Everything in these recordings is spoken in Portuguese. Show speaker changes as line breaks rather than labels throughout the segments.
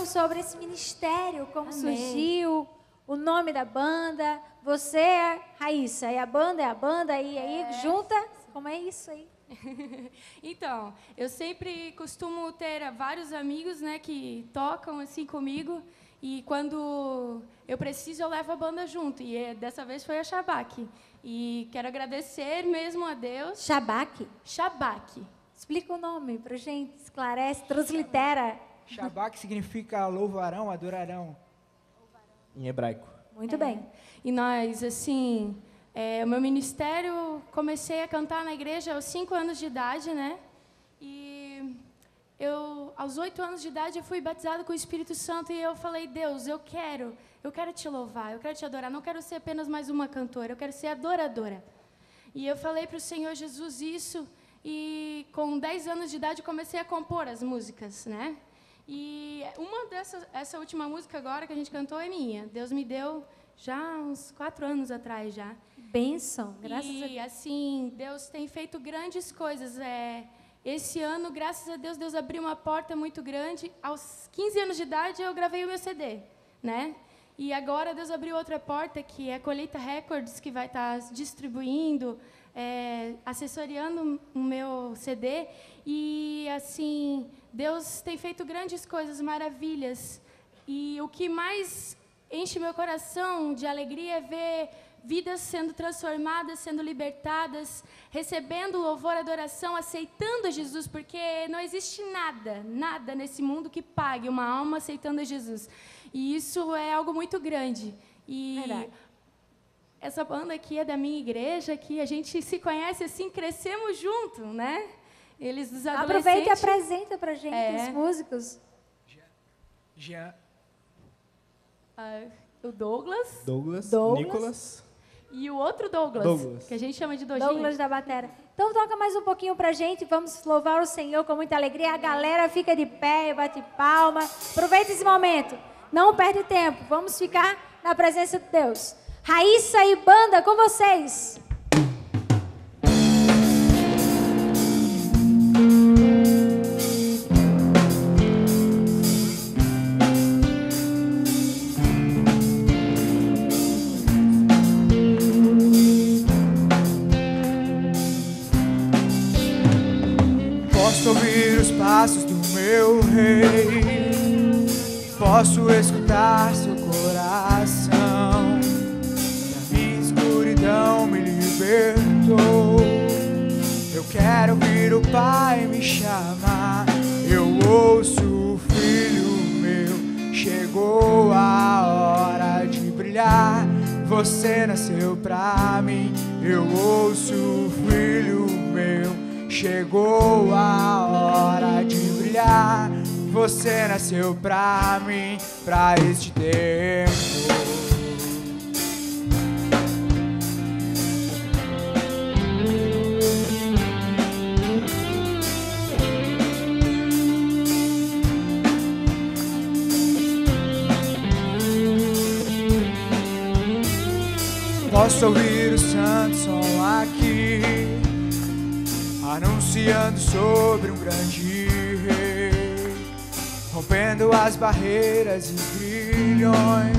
pouco sobre esse ministério, como
Amém.
surgiu, o nome da banda. Você é Raíssa, e a banda é a banda, e aí junta, como é isso aí?
Então, eu sempre costumo ter vários amigos, né, que tocam assim comigo, e quando eu preciso eu levo a banda junto, e dessa vez foi a Shabak. E quero agradecer mesmo a Deus.
Shabak?
Shabak.
Explica o nome pra gente, esclarece, translitera.
Shabak significa louvarão, adorarão.
Em hebraico.
Muito bem.
E nós, assim, o meu ministério, comecei a cantar na igreja aos 5 anos de idade, né? E aos 8 anos de idade, eu fui batizada com o Espírito Santo e eu falei, Deus, eu quero te louvar, eu quero te adorar, não quero ser apenas mais uma cantora, eu quero ser adoradora. E eu falei para o Senhor Jesus isso, e com 10 anos de idade, comecei a compor as músicas, né? E essa última música agora que a gente cantou é minha. Deus me deu já uns 4 anos atrás já.
Bênção, graças a Deus.
E assim, Deus tem feito grandes coisas. Esse ano, graças a Deus, Deus abriu uma porta muito grande. Aos 15 anos de idade, eu gravei o meu CD, né? E agora Deus abriu outra porta, que é a Colheita Records, que vai estar distribuindo, assessoriando o meu CD. E, assim, Deus tem feito grandes coisas, maravilhas. E o que mais enche meu coração de alegria é ver vidas sendo transformadas, sendo libertadas, recebendo louvor, adoração, aceitando a Jesus, porque não existe nada nesse mundo que pague uma alma aceitando a Jesus. E isso é algo muito grande. E
verdade.
Essa banda aqui é da minha igreja, que a gente se conhece assim, crescemos junto, né? Eles dos adolescentes.
Aproveita e apresenta pra gente os músicos.
Jean.
O Douglas.
Douglas. Nicolas.
E o outro Douglas, que a gente chama de Dojinho.
Douglas da batera. Então toca mais um pouquinho pra gente, vamos louvar o Senhor com muita alegria. A galera fica de pé e bate palma. Aproveita esse momento, não perde tempo, vamos ficar na presença de Deus. Raíssa e banda, com vocês.
Posso ouvir os passos do meu rei, posso escutar seu coração. Da minha escuridão me libertou. Eu quero ouvir o Pai me chamar. Eu ouço o Filho meu. Chegou a hora de brilhar. Você nasceu pra mim. Eu ouço o Filho meu. Chegou a hora de brilhar. Você nasceu pra mim, pra este tempo. Posso ouvir o santo som aqui, anunciando sobre um grande rei, rompendo as barreiras e grilhões.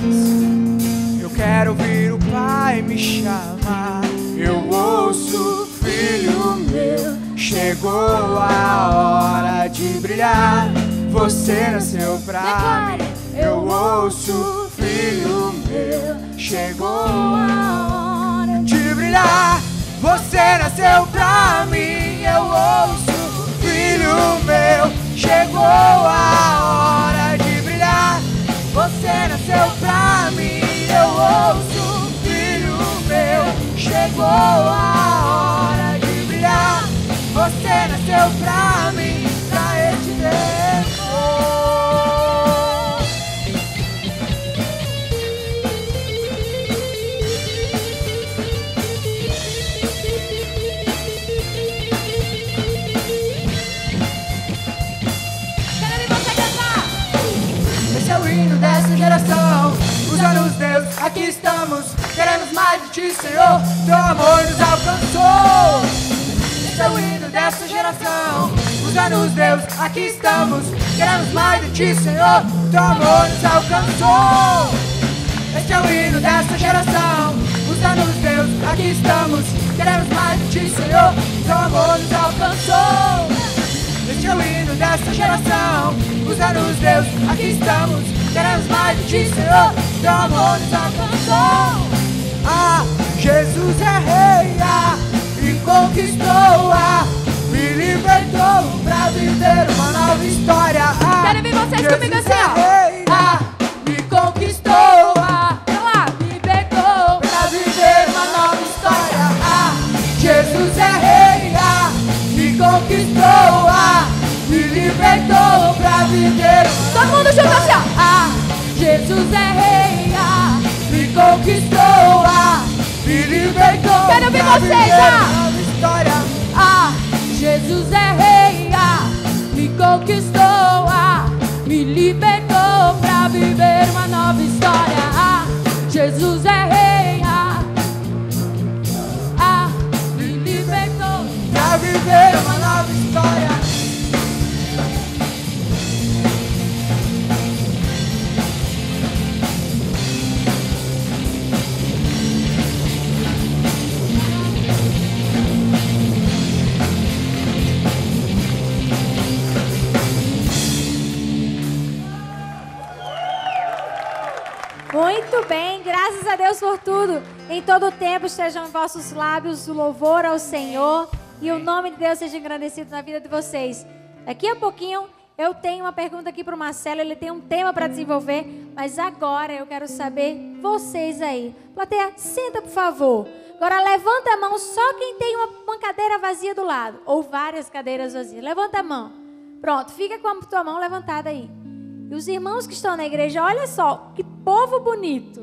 Eu quero ouvir o Pai me chamar. Eu ouço o Filho meu. Chegou a hora de brilhar. Você nasceu pra mim. Eu ouço o Filho meu. Chegou a hora de brilhar. Você nasceu pra mim. Eu ouço o Filho meu. Chegou a hora de brilhar. Você nasceu pra mim. Eu ouço o Filho meu. Chegou a hora de brilhar. Você nasceu pra mim, pra este tempo. Esse é o hino dessa geração. Usa-nos, Deus, aqui estamos. Queremos mais de ti, Senhor. Teu amor nos alcançou. Esse é o hino dessa geração. Usa-nos, Deus, aqui estamos. Queremos mais de ti, Senhor. Teu amor nos alcançou. Este é o hino desta geração. Usa-nos, Deus, aqui estamos. Queremos mais de ti, Senhor. Teu amor nos alcançou. Este é o hino desta geração. Usa-nos, Deus, aqui estamos. Queremos mais de ti, Senhor. Teu amor nos alcançou. Ah, Jesus é rei, me conquistou, me libertou pra viver uma nova história.
Quero ver vocês
Jesus
comigo assim,
é
ó.
rei, me conquistou,
Me libertou
pra viver uma nova história. Jesus é rei, me conquistou, me libertou pra viver.
Todo mundo junto assim, ó. Jesus é rei,
Me conquistou, me libertou.
Quero ouvir
pra
vocês,
viver uma nova história.
Jesus é rei, me conquistou, me libertou pra viver uma nova história. Jesus é rei, me libertou
Pra viver uma nova história.
Muito bem, graças a Deus por tudo. Em todo o tempo estejam em vossos lábios o louvor ao Senhor e o nome de Deus seja engrandecido na vida de vocês. Daqui a pouquinho eu tenho uma pergunta aqui para o Marcelo, ele tem um tema para desenvolver, mas agora eu quero saber vocês aí. Plateia, senta por favor. Agora levanta a mão só quem tem uma cadeira vazia do lado, ou várias cadeiras vazias. Levanta a mão. Pronto, fica com a tua mão levantada aí. E os irmãos que estão na igreja, olha só, que povo bonito.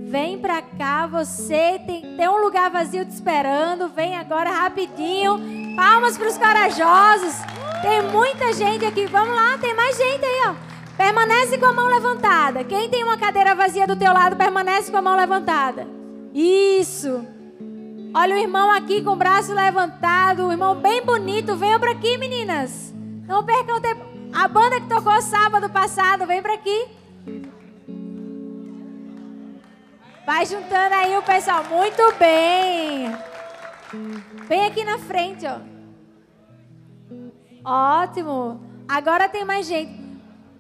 Vem pra cá, você tem um lugar vazio te esperando. Vem agora rapidinho. Palmas para os corajosos. Tem muita gente aqui. Vamos lá, tem mais gente aí, ó. Permanece com a mão levantada. Quem tem uma cadeira vazia do teu lado, permanece com a mão levantada. Isso. Olha o irmão aqui com o braço levantado. O irmão bem bonito. Venham pra aqui, meninas. Não percam tempo. A banda que tocou sábado passado, vem pra aqui. Vai juntando aí o pessoal. Muito bem. Vem aqui na frente, ó. Ótimo. Agora tem mais gente.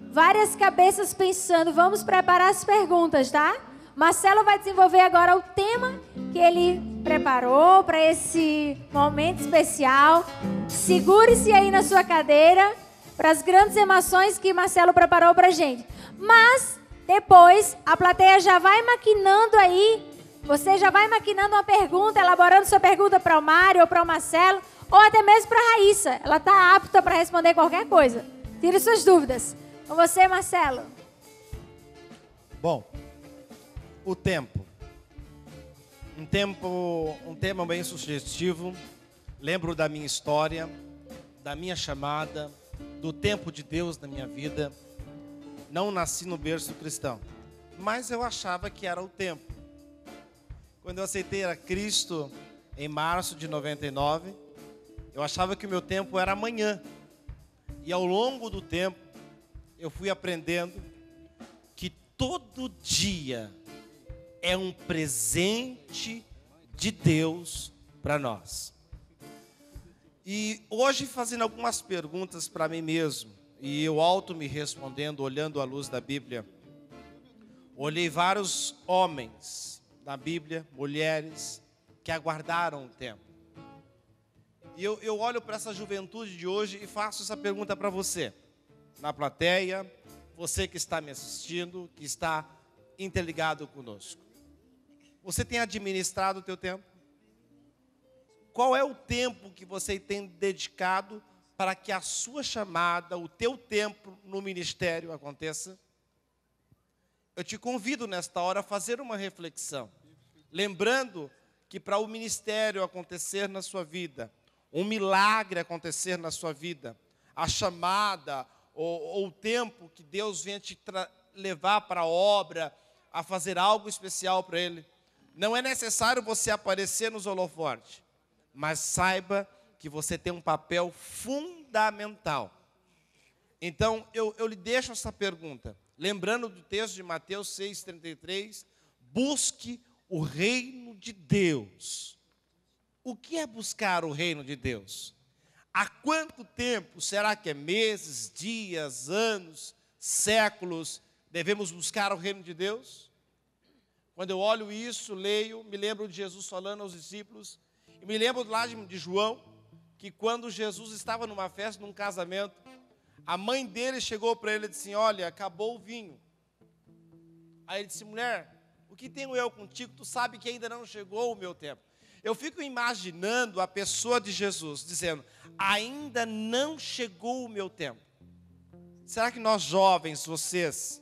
Várias cabeças pensando. Vamos preparar as perguntas, tá? Marcelo vai desenvolver agora o tema que ele preparou para esse momento especial. Segure-se aí na sua cadeira para as grandes emoções que Marcelo preparou para a gente. Mas depois a plateia já vai maquinando aí. Você já vai maquinando uma pergunta, elaborando sua pergunta para o Mário ou para o Marcelo, ou até mesmo para a Raíssa. Ela está apta para responder qualquer coisa. Tire suas dúvidas. Com você, Marcelo.
Bom, o tempo. Um tema bem sugestivo. Lembro da minha história, da minha chamada, do tempo de Deus na minha vida. Não nasci no berço cristão, mas eu achava que era o tempo. Quando eu aceitei a Cristo em março de 99, eu achava que o meu tempo era amanhã. E ao longo do tempo, eu fui aprendendo que todo dia é um presente de Deus para nós. E hoje, fazendo algumas perguntas para mim mesmo, e eu auto me respondendo, olhando à luz da Bíblia, olhei vários homens da Bíblia, mulheres, que aguardaram o tempo. E eu olho para essa juventude de hoje e faço essa pergunta para você, na plateia, você que está me assistindo, que está interligado conosco. Você tem administrado o teu tempo? Qual é o tempo que você tem dedicado para que a sua chamada, o teu tempo no ministério aconteça? Eu te convido nesta hora a fazer uma reflexão, lembrando que para o ministério acontecer na sua vida, um milagre acontecer na sua vida, a chamada ou o tempo que Deus vem te levar para a obra, a fazer algo especial para Ele, não é necessário você aparecer nos holofotes, mas saiba que você tem um papel fundamental. Então, eu lhe deixo essa pergunta. Lembrando do texto de Mateus 6,33, busque o reino de Deus. O que é buscar o reino de Deus? Há quanto tempo, será que é meses, dias, anos, séculos, devemos buscar o reino de Deus? Quando eu olho isso, leio, me lembro de Jesus falando aos discípulos, e me lembro lá de João, que quando Jesus estava numa festa, num casamento, a mãe dele chegou para ele e disse assim, olha, acabou o vinho. Aí ele disse, mulher, o que tenho eu contigo? Tu sabe que ainda não chegou o meu tempo. Eu fico imaginando a pessoa de Jesus dizendo, ainda não chegou o meu tempo. Será que nós jovens, vocês,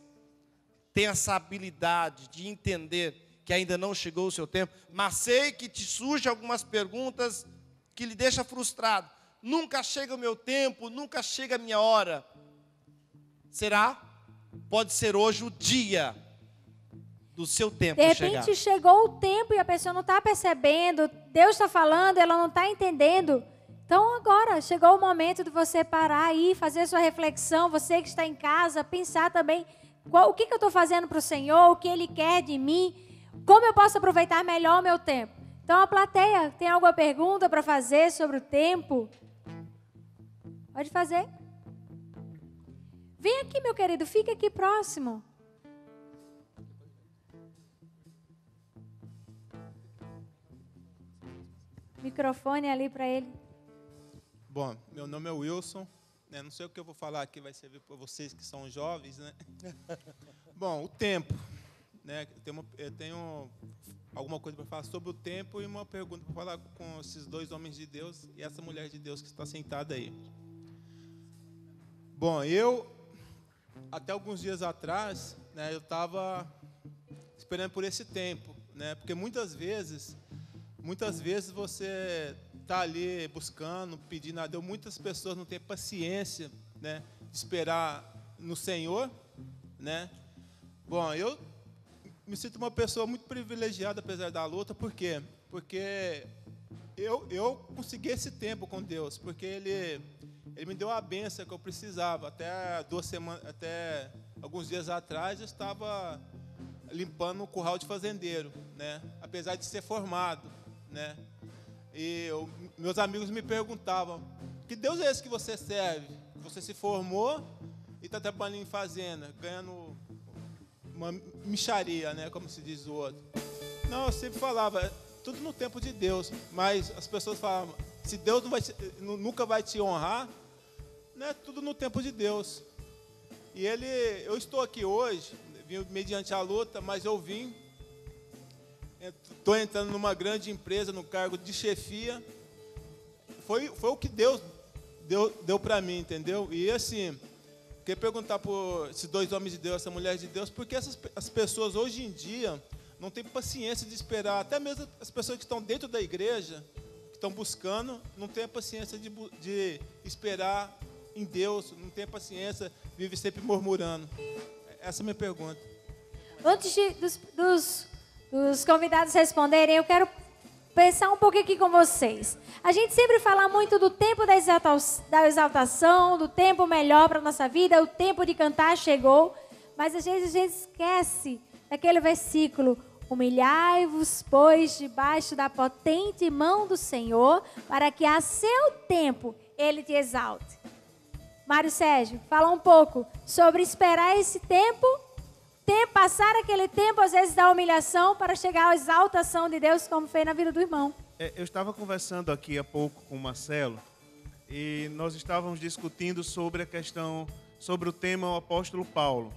têm essa habilidade de entender que ainda não chegou o seu tempo? Mas sei que te surgem algumas perguntas que lhe deixam frustrado. Nunca chega o meu tempo, nunca chega a minha hora. Será? Pode ser hoje o dia do seu tempo chegar.
De repente chegou o tempo e a pessoa não está percebendo, Deus está falando, ela não está entendendo. Então agora, chegou o momento de você parar aí, fazer sua reflexão, você que está em casa, pensar também, o que eu estou fazendo para o Senhor, o que Ele quer de mim, como eu posso aproveitar melhor o meu tempo. Então a plateia, tem alguma pergunta para fazer sobre o tempo? Pode fazer. Vem aqui, meu querido, fica aqui próximo. Microfone ali para ele.
Bom, meu nome é Wilson, né? Não sei o que eu vou falar aqui, vai servir para vocês que são jovens, né? Bom, o tempo, né? Eu tenho alguma coisa para falar sobre o tempo e uma pergunta para falar com esses dois homens de Deus e essa mulher de Deus que está sentada aí. Bom, até alguns dias atrás, né, eu estava esperando por esse tempo, né? Porque muitas vezes você está ali buscando, pedindo a Deus. Muitas pessoas não têm paciência, né, de esperar no Senhor, né? Bom, eu me sinto uma pessoa muito privilegiada, apesar da luta. Por quê? Porque eu consegui esse tempo com Deus, porque Ele me deu a bênção que eu precisava. Até alguns dias atrás, eu estava limpando um curral de fazendeiro, né? Apesar de ser formado, né? E meus amigos me perguntavam, que Deus é esse que você serve? Você se formou e está trabalhando em fazenda, ganhando uma mixaria, né? Como se diz o outro. Não, eu sempre falava, tudo no tempo de Deus. Mas as pessoas falavam, se Deus nunca vai te honrar, né? Tudo no tempo de Deus. E eu estou aqui hoje, vim mediante a luta, mas eu estou entrando numa grande empresa, no cargo de chefia. Foi o que Deus deu para mim, entendeu? E assim, queria perguntar por esses dois homens de Deus, essa mulher de Deus, porque as pessoas hoje em dia não têm paciência de esperar, até mesmo as pessoas que estão dentro da igreja, que estão buscando, não têm a paciência de esperar em Deus, não têm paciência, vive sempre murmurando. Essa é a minha pergunta.
Antes dos convidados responderem, eu quero pensar um pouquinho aqui com vocês. A gente sempre fala muito do tempo da exaltação, do tempo melhor para a nossa vida, o tempo de cantar chegou, mas às vezes a gente esquece daquele versículo: humilhai-vos, pois, debaixo da potente mão do Senhor, para que a seu tempo Ele te exalte. Mário Sérgio, fala um pouco sobre esperar esse tempo, passar aquele tempo, às vezes, da humilhação para chegar à exaltação de Deus, como fez na vida do irmão.
Eu estava conversando aqui há pouco com o Marcelo e nós estávamos discutindo sobre a questão, sobre o tema o apóstolo Paulo.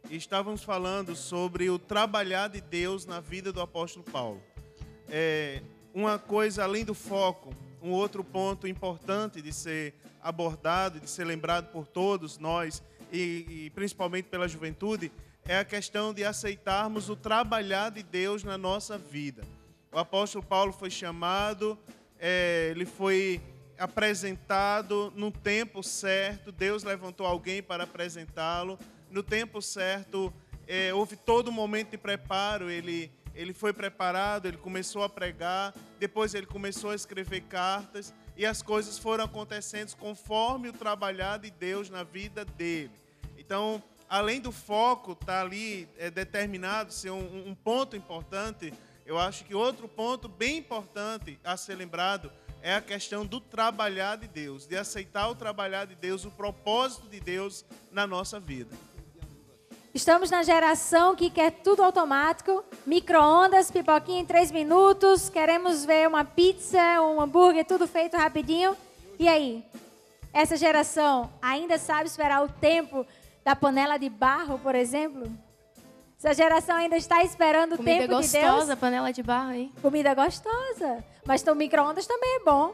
E estávamos falando sobre o trabalhar de Deus na vida do apóstolo Paulo. Uma coisa além do foco, um outro ponto importante de ser abordado, de ser lembrado por todos nós e principalmente pela juventude, é a questão de aceitarmos o trabalhar de Deus na nossa vida. O apóstolo Paulo foi chamado, ele foi apresentado no tempo certo, Deus levantou alguém para apresentá-lo, no tempo certo, houve todo um momento de preparo, ele foi preparado, ele começou a pregar, depois ele começou a escrever cartas, e as coisas foram acontecendo conforme o trabalhar de Deus na vida dele. Então, além do foco estar ali determinado, ser um ponto importante, eu acho que outro ponto bem importante a ser lembrado é a questão do trabalhar de Deus, de aceitar o trabalhar de Deus, o propósito de Deus na nossa vida.
Estamos na geração que quer tudo automático, micro-ondas, pipoquinha em 3 minutos, queremos ver uma pizza, um hambúrguer, tudo feito rapidinho. E aí? Essa geração ainda sabe esperar o tempo da panela de barro, por exemplo? Essa geração ainda está esperando o tempo de Deus.
Comida gostosa, panela de barro, hein?
Comida gostosa. Mas o micro-ondas também é bom.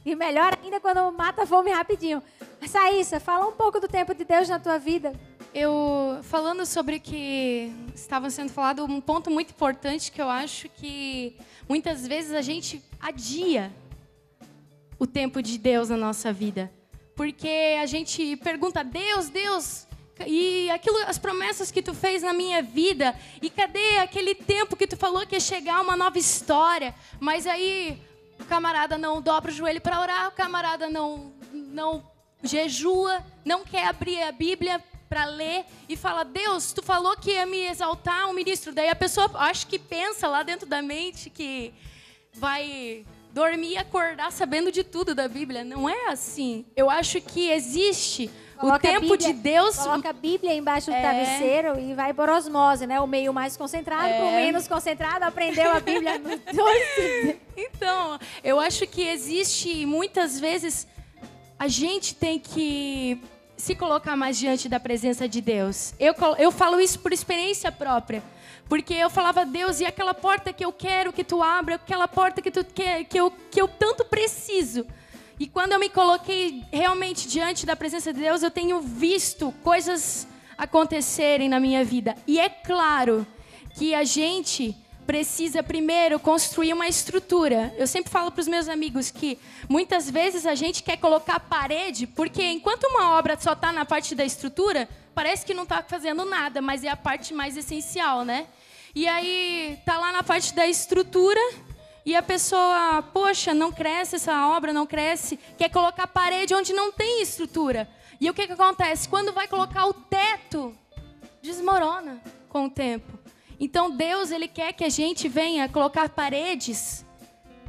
E melhor ainda quando mata a fome rapidinho. Mas, Aissa, fala um pouco do tempo de Deus na tua vida.
Falando sobre o que estava sendo falado, um ponto muito importante que eu acho que muitas vezes a gente adia o tempo de Deus na nossa vida. Porque a gente pergunta, Deus, e as promessas que tu fez na minha vida, e cadê aquele tempo que tu falou que ia chegar uma nova história? Mas aí o camarada não dobra o joelho para orar, o camarada não jejua, não quer abrir a Bíblia para ler e fala, Deus, tu falou que ia me exaltar um ministro. Daí a pessoa acho que pensa lá dentro da mente que vai dormir e acordar sabendo de tudo da Bíblia. Não é assim. Eu acho que existe o tempo de Deus.
Coloca a Bíblia embaixo do travesseiro e vai por osmose, né? O meio mais concentrado com o menos concentrado aprendeu a Bíblia nos dois.
Então, eu acho que existe, muitas vezes, a gente tem que se colocar mais diante da presença de Deus. Eu falo isso por experiência própria. Porque eu falava, Deus, e aquela porta que eu quero que tu abra, aquela porta que tu quer, que eu tanto preciso. E quando eu me coloquei realmente diante da presença de Deus, eu tenho visto coisas acontecerem na minha vida. E é claro que a gente precisa primeiro construir uma estrutura. Eu sempre falo para os meus amigos que muitas vezes a gente quer colocar parede, porque enquanto uma obra só está na parte da estrutura, parece que não está fazendo nada, mas é a parte mais essencial, né? E aí está lá na parte da estrutura e a pessoa, poxa, não cresce essa obra, não cresce, quer colocar parede onde não tem estrutura. E o que acontece? Quando vai colocar o teto, desmorona com o tempo. Então Deus, Ele quer que a gente venha colocar paredes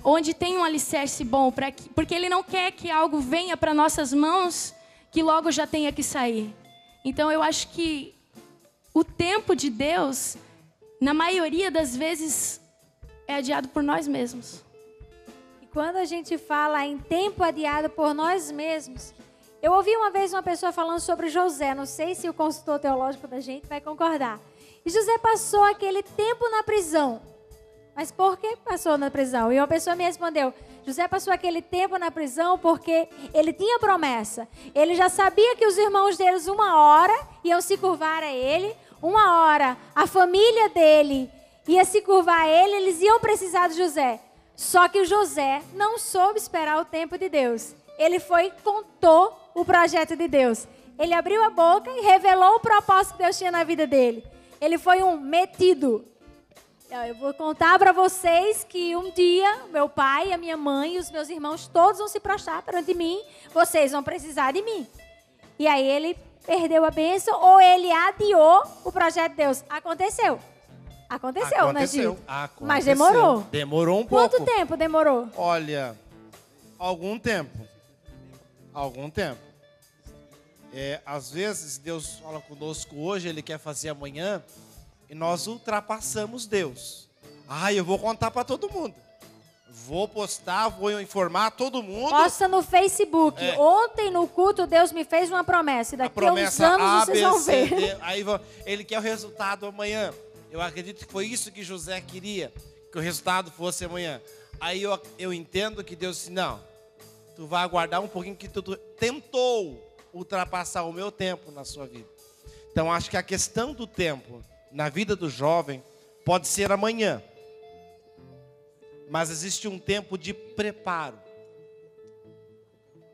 onde tem um alicerce bom, porque Ele não quer que algo venha para nossas mãos que logo já tenha que sair. Então eu acho que o tempo de Deus, na maioria das vezes, é adiado por nós mesmos.
E quando a gente fala em tempo adiado por nós mesmos, eu ouvi uma vez uma pessoa falando sobre José, não sei se o consultor teológico da gente vai concordar. E José passou aquele tempo na prisão. Mas por que passou na prisão? E uma pessoa me respondeu, José passou aquele tempo na prisão porque ele tinha promessa. Ele já sabia que os irmãos deles uma hora iam se curvar a ele, uma hora a família dele ia se curvar a ele, eles iam precisar de José. Só que o José não soube esperar o tempo de Deus. Ele foi e contou o projeto de Deus. Ele abriu a boca e revelou o propósito que Deus tinha na vida dele. Ele foi um metido. Eu vou contar para vocês que um dia meu pai, a minha mãe e os meus irmãos todos vão se prostrar perante mim. Vocês vão precisar de mim. E aí ele perdeu a bênção ou ele adiou o projeto de Deus. Aconteceu, né, Gil? Mas demorou.
Demorou um pouco.
Quanto tempo demorou?
Olha, algum tempo. Às vezes Deus fala conosco hoje, Ele quer fazer amanhã, e nós ultrapassamos Deus. Eu vou contar para todo mundo. Vou postar, vou informar todo mundo.
Posta no Facebook. Ontem no culto Deus me fez uma promessa. E daqui a uns anos vocês vão ver.
Aí Ele quer o resultado amanhã. Eu acredito que foi isso que José queria, que o resultado fosse amanhã. Aí eu entendo que Deus disse, não, tu vai aguardar um pouquinho que tu tentou ultrapassar o meu tempo na sua vida. Então acho que a questão do tempo na vida do jovem pode ser amanhã. Mas existe um tempo de preparo.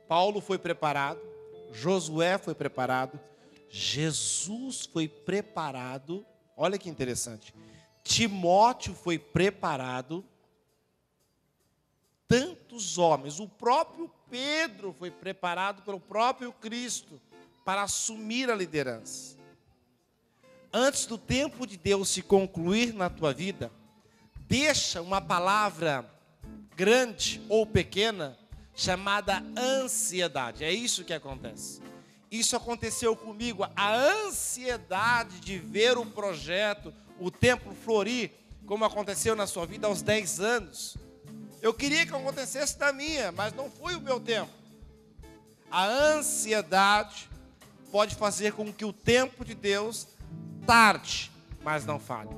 Paulo foi preparado, Josué foi preparado, Jesus foi preparado. Olha que interessante. Timóteo foi preparado. tantos homens. O próprio Pedro foi preparado pelo próprio Cristo para assumir a liderança. Antes do tempo de Deus se concluir na tua vida, deixa uma palavra grande ou pequena chamada ansiedade. É isso que acontece. Isso aconteceu comigo, a ansiedade de ver o projeto, o templo florir, como aconteceu na sua vida aos 10 anos. Eu queria que acontecesse na minha, mas não foi o meu tempo. A ansiedade pode fazer com que o tempo de Deus tarde, mas não falhe.